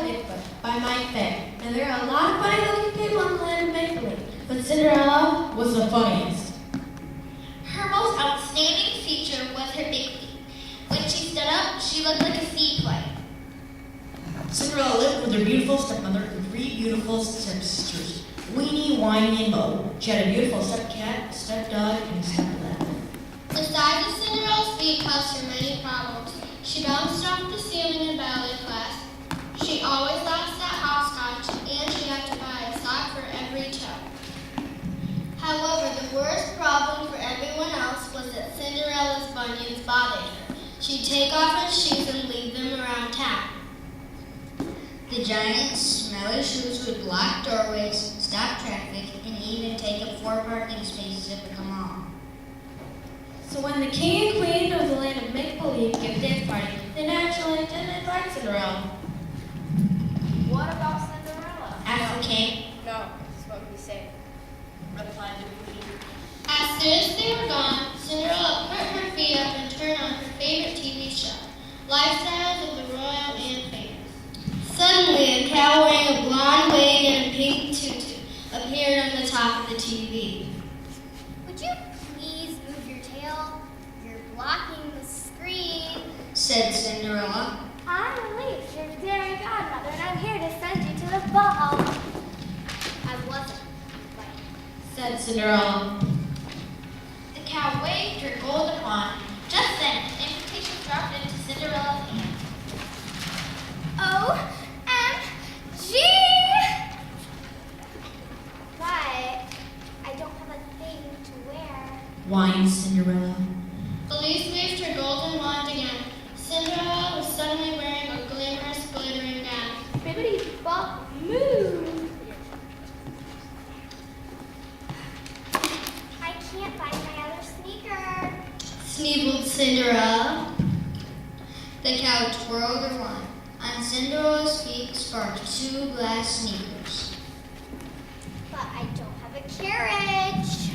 Bigfoot by Mike Fay. And there are a lot of funny-looking people in the land of make-believe, but Cinderella was the funniest. Her most outstanding feature was her big feet. When she stood up, she looked like a seaplane. Cinderella lived with her beautiful stepmother and three beautiful stepsisters, Weenie, Whiny, and Bo. She had a beautiful stepcat, stepdog, and stepdad. The size of Cinderella's feet caused her many problems. She bounced off the ceiling in ballet class. She always lost at hopscotch, and she had to buy a sock for every toe. However, the worst problem for everyone else was that Cinderella's bunions bothered her. She'd take off her shoes and leave them around town. The giant, smelly shoes would block doorways, stop traffic, and even take up 4 parking spaces if it come on. So when the king and queen of the land of make-believe gave a dance party, they naturally didn't invite Cinderella. What about Cinderella? Asked the king. No, that's what we say. Replied the queen. As soon as they were gone, Cinderella put her feet up and turned on her favorite TV show, Lifestyles of the Royal and Famous. Suddenly, a cow wearing a blonde wig and a pink tutu appeared on the top of the TV. Would you please move your tail? You're blocking the screen. Said Cinderella. I'm Elise, your fairy godmother, and I'm here to send you to the ball. I wasn't right. Said Cinderella. The cow waved her golden wand. Just then, an invitation dropped into Cinderella's hand. OMG! But I don't have a thing to wear. Whined Cinderella. Elise waved her golden wand again. Cinderella was suddenly wearing a glamorous, glittering gown. Bibbidi bop moo. I can't find my other sneaker. Sneebled Cinderella. The cow twirled her wand. On Cinderella's feet sparked 2 glass sneakers. But I don't have a carriage.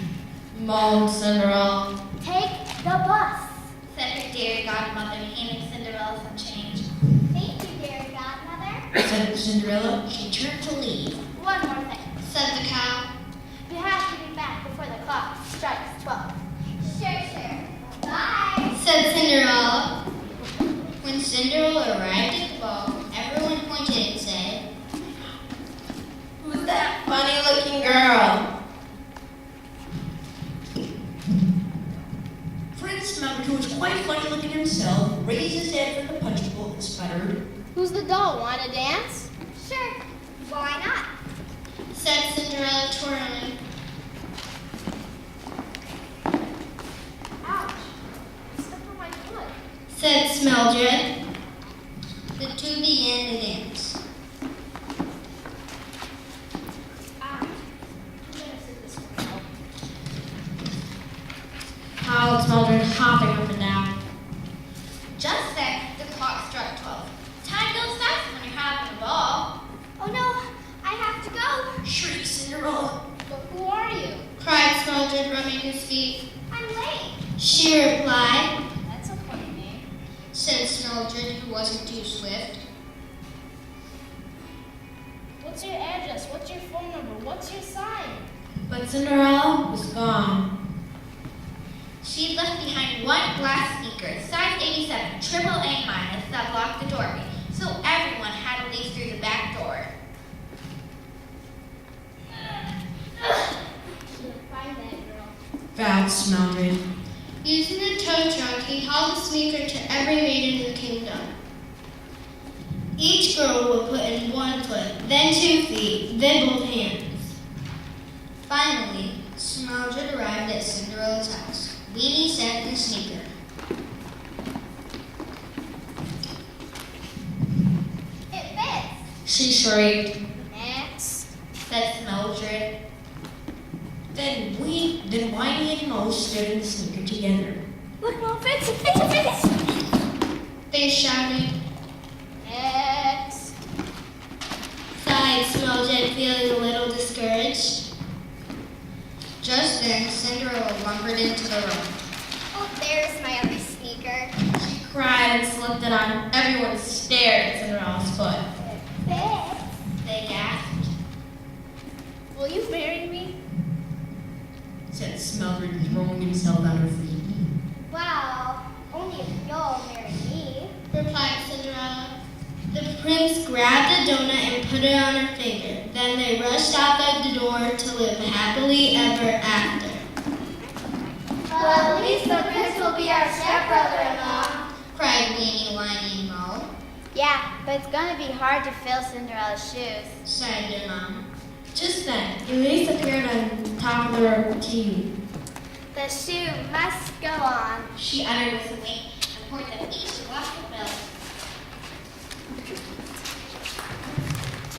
Moaned Cinderella. Take the bus. Said her fairy godmother, handing Cinderella some change. Thank you, fairy godmother. Said Cinderella. She turned to leave. One more thing. Said the cow. You have to be back before the clock strikes 12. Sure. Bye. Said Cinderella. When Cinderella arrived at the ball, everyone pointed and said, Who's that funny-looking girl? Prince Mountain, who was quite funny-looking himself, raised his head from the punch bowl and sputtered. Who's the doll? Wanna dance? Sure. Why not? said Cinderella, twirling. Ouch. Step on my foot. Said Smeldred. The two began to dance. I'm gonna sit this way. Howled Smeldred, hopping up and down. Just then, the clock struck 12. Time goes fast when you're having a ball. Oh no, I have to go. Shrieked Cinderella. But who are you? Cried Smeldred, rubbing his feet. I'm late. She replied, That's a funny name. said Smeldred, who wasn't too swift. What's your address? What's your phone number? What's your sign? But Cinderella was gone. She left behind one glass sneaker, size 87, triple A minus, that blocked the doorway, so everyone had to leave through the back door. Find that girl. Vowed Smeldred. Using a tow truck, he hauled the sneaker to every maiden in the kingdom. Each girl would put in one foot, then 2 feet, then both hands. Finally, Smeldred arrived at Cinderella's house. Weenie sat in the sneaker. It fits. She shrieked. Next. Said Smeldred. Then Whiny and Mo stood in the sneaker together. Look, Mo, fits. It fits. They shouted. Next. Sighed Smeldred, feeling a little discouraged. Just then, Cinderella lumbered into the room. Oh, there's my other sneaker. She cried and slipped it on. Everyone stared at Cinderella's foot. It Mildred and throwing himself at her feet. Well, only if you'll marry me. replied Cinderella. The prince grabbed a donut and put it on her finger. Then they rushed out the door to live happily ever after. Well, at least the prince will be our stepbrother-in-law. Cried Weenie, Whiny, and Mo. Yeah, but it's going to be hard to fill Cinderella's shoes. Sighed their mom. Just then, Elise appeared on top of their team. The shoe must go on. She uttered with a wink and poured them each a glass of milk.